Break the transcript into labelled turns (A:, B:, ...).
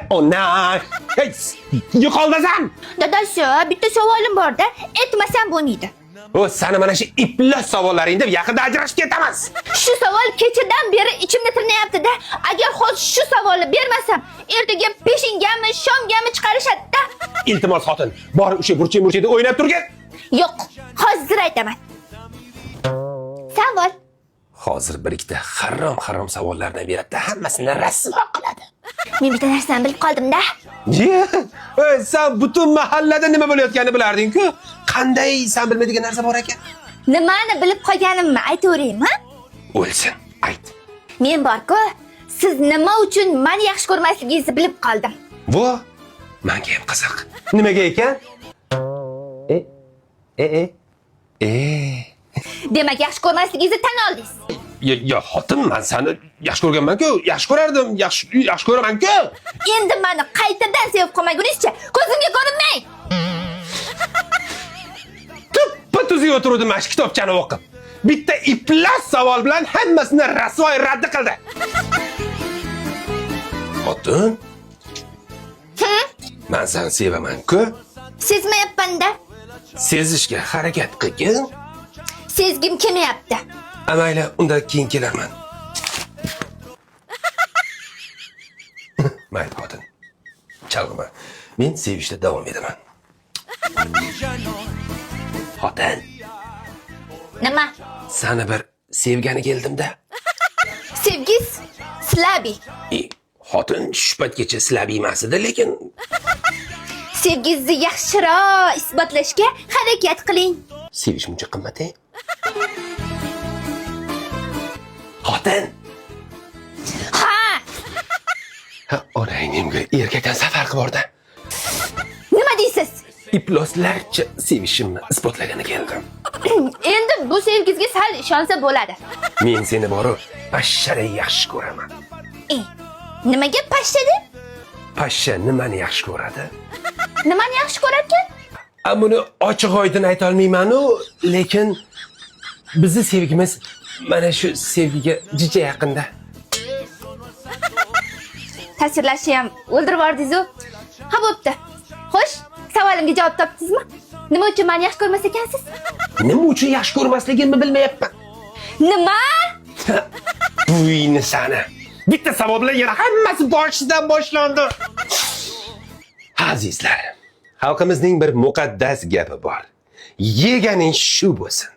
A: Ona. Hey, yo'qolmasam.
B: Dadasi, bitta savolim bor-da, aytmasam bo'lmaydi.
A: O sana mana shu iflos savollaring deb yaqinda ajrashib ketamiz.
B: Shu savol kechadan beri ichimda tirnayapti-da. Agar hozir shu savolni bermasam, ertaga peshingamni, shomgamni chiqarishadi-da.
A: Iltimos xotin, bor o'sha burchi-murchida o'ynab turgin.
B: Yo'q, hozir aytaman. Savol.
A: Hozir bir ikkita harom savollardan beradi, hammasini rasvo qiladi.
B: Men bitta narsani bilib qoldim-da.
A: Sen butun mahallada nima bo'layotganini bilarding-ku. Qanday sen bilmaydigan narsa bor ekan?
B: Nimani bilib qolganimni aytaveraymi?
A: O'lsin, ayt.
B: Men bor-ku, siz nima uchun meni yaxshi ko'rmasligingizni bilib qoldim.
A: Bu menga ham qiziq. Nimaga ekan?
B: Demak, yaxshi ko'rmasligingizni tan oldingiz.
A: Ya xotin, men seni yaxshi ko'rganman-ku, yaxshi ko'rardim, yaxshi ko'raman-ku.
B: Endi meni qaytadan sevib qolmagunizcha ko'zimga ko'rinmang.
A: Tuppa-tuzi o'tirdim mana shu kitobchani o'qib. Bitta iflos savol bilan hammasini rasvoy radd qildi. Xotin? Men seni sevaman-ku.
B: Sezmayapman-da.
A: Sezishga harakat qilgin.
B: Sezgim kelmayapti.
A: Amayli, unda keyin kelarman. Mayli xotin. Chalg'ima. Men sevishda davom etaman. Xotin.
B: Nima?
A: Seni bir sevgani keldim-da.
B: Sevgiz Slabi.
A: Xotin shupatgacha Slabi emas edi, lekin
B: Sevgizni yaxshiroq isbotlashga harakat qiling.
A: sevish muncha qimmat-a? Xotin. Ha, onangimga erkakdan safar qilib bordi.
B: Nima deysiz?
A: Iploslarcha sevishimni isbotlagani keldim.
B: Endi bu sevgizga sal ishonsa bo'ladi.
A: Men seni borib pashshaday yaxshi ko'raman.
B: Nimaga pashsha deb?
A: Pashsha nimani yaxshi ko'radi?
B: Nimani yaxshi ko'rarkan?
A: Buni ochiq-oydin ayta olmayman-u, lekin bizning sevgimiz mana shu sevgiga jicha yaqinda.
B: Ta'sirlashni ham o'ldirib yubordingiz-ku. Ha, bo'pti. Xo'sh, savolimga javob topdingizmi? Nima uchun meni yaxshi ko'rmas ekansiz?
A: Nima uchun yaxshi ko'rmasligimni bilmayapman.
B: Nima?
A: Buyni sana. Bitta savol bilan yana hammasi boshidan boshlandi. Azizlar, xalqimizning bir muqaddas gapi bor. Yeganing shu bo'lsin.